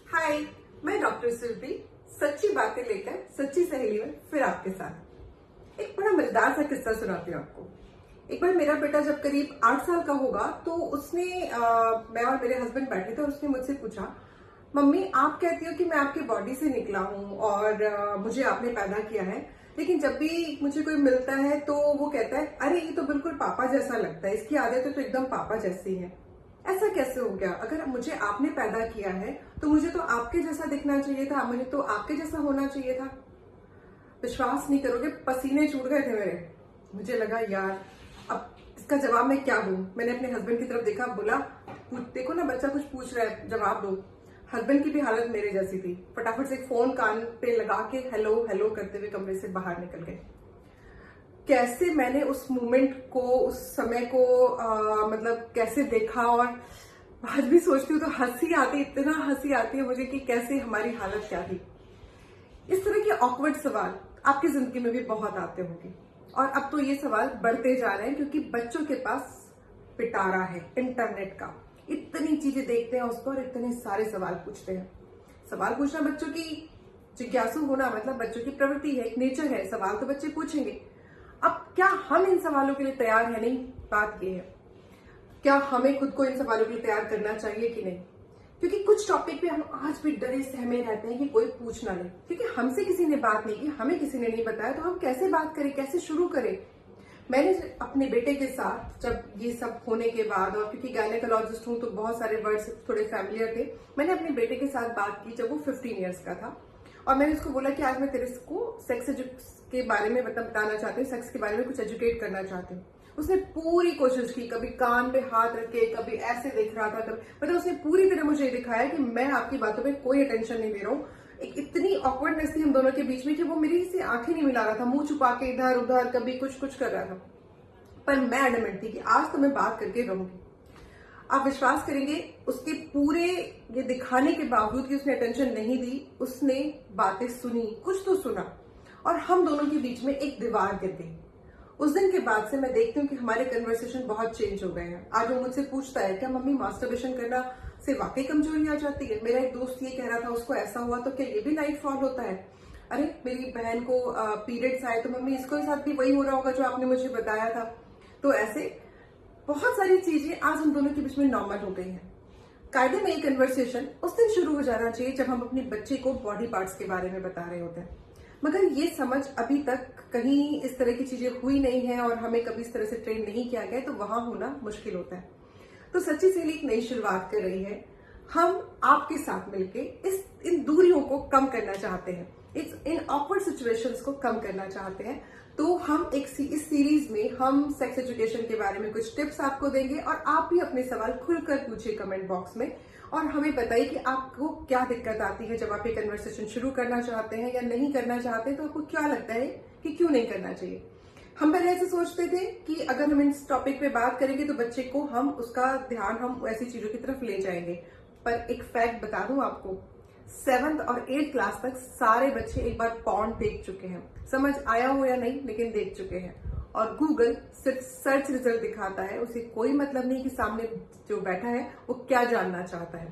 हाय, मैं डॉक्टर सुरभि सच्ची बातें लेकर सच्ची सहेली में फिर आपके साथ एक बड़ा मजेदार सा किस्सा सुनाती हूँ आपको। एक बार मेरा बेटा जब करीब 8 साल का होगा तो उसने मैं और मेरे हस्बैंड बैठे थे और उसने मुझसे पूछा, मम्मी आप कहती हो कि मैं आपकी बॉडी से निकला हूँ और मुझे आपने पैदा किया है, लेकिन जब भी मुझे कोई मिलता है तो वो कहता है अरे ये तो बिल्कुल पापा जैसा लगता है, इसकी आदतें तो एकदम पापा जैसी है। ऐसा कैसे हो गया? अगर मुझे आपने पैदा किया है तो मुझे तो आपके जैसा दिखना चाहिए था, मुझे तो आपके जैसा होना चाहिए था। विश्वास नहीं करोगे, पसीने छूट गए थे मेरे। मुझे लगा यार अब इसका जवाब मैं क्या दूं। मैंने अपने हस्बैंड की तरफ देखा, बोला देखो ना बच्चा कुछ पूछ रहा है, जवाब दो। हस्बैंड की भी हालत मेरे जैसी थी, फटाफट से फोन कान पे लगा के हेलो हेलो करते हुए कमरे से बाहर निकल गए। कैसे मैंने उस मोमेंट को, उस समय को मतलब कैसे देखा, और आज भी सोचती हूँ तो हंसी आती, इतना हंसी आती है मुझे कि कैसे हमारी हालत क्या थी। इस तरह के ऑकवर्ड सवाल आपकी जिंदगी में भी बहुत आते होंगे, और अब तो ये सवाल बढ़ते जा रहे हैं क्योंकि बच्चों के पास पिटारा है इंटरनेट का। इतनी चीजें देखते हैं उस पर, इतने सारे सवाल पूछते हैं। सवाल पूछना बच्चों की जिज्ञासु होना मतलब बच्चों की प्रवृत्ति है, एक नेचर है, सवाल तो बच्चे पूछेंगे। अब क्या हम इन सवालों के लिए तैयार है? नहीं, बात ये है क्या हमें खुद को इन सवालों के लिए तैयार करना चाहिए कि नहीं। क्योंकि कुछ टॉपिक पे हम आज भी डरे सहमे रहते हैं कि कोई पूछना नहीं, क्योंकि हमसे किसी ने बात नहीं की, हमें किसी ने नहीं बताया, तो हम कैसे बात करें, कैसे शुरू करें। मैंने अपने बेटे के साथ जब ये सब होने के बाद, और क्योंकि गायनेकोलॉजिस्ट हूं तो बहुत सारे वर्ड्स थोड़े फैमिलियर थे, मैंने अपने बेटे के साथ बात की जब वो 15 ईयर्स का था, और मैंने उसको बोला कि आज मैं तेरे को सेक्स के बारे में बताना चाहती हूँ, सेक्स के बारे में कुछ एजुकेट करना चाहती हूँ। उसने पूरी कोशिश की, कभी कान पे हाथ रख के, कभी ऐसे देख रहा था, कभी मतलब उसने पूरी तरह मुझे दिखाया कि मैं आपकी बातों पे कोई अटेंशन नहीं दे रहा हूँ। एक इतनी ऑकवर्डनेस थी हम दोनों के बीच में कि वो मेरी से आंखें नहीं मिला रहा था, मुंह छुपा के इधर उधर कभी कुछ कर रहा था। पर मैं एडमेंट थी कि आज तो मैं बात करके रहूंगी। आप विश्वास करेंगे, उसके पूरे ये दिखाने के बावजूद कि उसने अटेंशन नहीं दी, उसने बातें सुनी, कुछ तो सुना, और हम दोनों के बीच में एक दीवार गिर गई। उस दिन के बाद से मैं देखती हूँ कि हमारे कन्वर्सेशन बहुत चेंज हो गए हैं। आज वो मुझसे पूछता है क्या मम्मी मास्टरबेशन करना से वाकई कमजोरी आ जाती है? मेरा एक दोस्त ये कह रहा था उसको ऐसा हुआ, तो क्या ये भी नाइट फॉल होता है? अरे मेरी बहन को पीरियड्स आए तो मम्मी इसके साथ भी वही हो रहा होगा जो आपने मुझे बताया था। तो ऐसे बहुत सारी चीजें आज हम दोनों के बीच में नॉर्मल हो गई हैं। कायदे में ये कन्वर्सेशन उस दिन शुरू हो जाना चाहिए जब हम अपने बच्चे को बॉडी पार्ट्स के बारे में बता रहे होते हैं, मगर ये समझ अभी तक कहीं इस तरह की चीजें हुई नहीं है और हमें कभी इस तरह से ट्रेन नहीं किया गया, तो वहां होना मुश्किल होता है। तो सच्ची सहेली एक नई शुरुआत कर रही है। हम आपके साथ मिलके इन दूरियों को कम करना चाहते हैं, इन ऑकवर्ड सिचुएशंस को कम करना चाहते हैं। तो हम इस सीरीज में हम सेक्स एजुकेशन के बारे में कुछ टिप्स आपको देंगे, और आप भी अपने सवाल खुलकर पूछिए कमेंट बॉक्स में, और हमें बताइए कि आपको क्या दिक्कत आती है जब आप ये कन्वर्सेशन शुरू करना चाहते हैं या नहीं करना चाहते, तो आपको क्या लगता है कि क्यों नहीं करना चाहिए। हम पहले ऐसे सोचते थे कि अगर हम इस टॉपिक पे बात करेंगे तो बच्चे को हम उसका ध्यान हम ऐसी चीजों की तरफ ले जाएंगे, पर एक फैक्ट बता दूं आपको, 7th और 8th क्लास तक सारे बच्चे एक बार पॉर्न देख चुके हैं। समझ आया हो या नहीं, लेकिन देख चुके हैं। और गूगल सिर्फ सर्च रिजल्ट दिखाता है, उसे कोई मतलब नहीं कि सामने जो बैठा है वो क्या जानना चाहता है।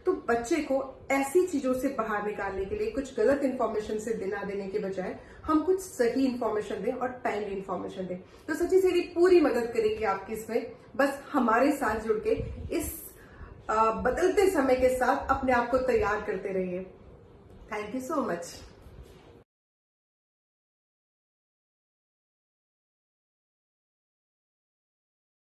तो बच्चे को ऐसी चीजों से बाहर निकालने के लिए कुछ गलत इन्फॉर्मेशन से बिना देने के बजाय हम कुछ सही इन्फॉर्मेशन दें और टाइमली इन्फॉर्मेशन दें। तो सच्ची सहेली पूरी मदद करेगी आपकी इसमें। बस हमारे साथ जुड़ के इस बदलते समय के साथ अपने आप को तैयार करते रहिए। Thank you so much.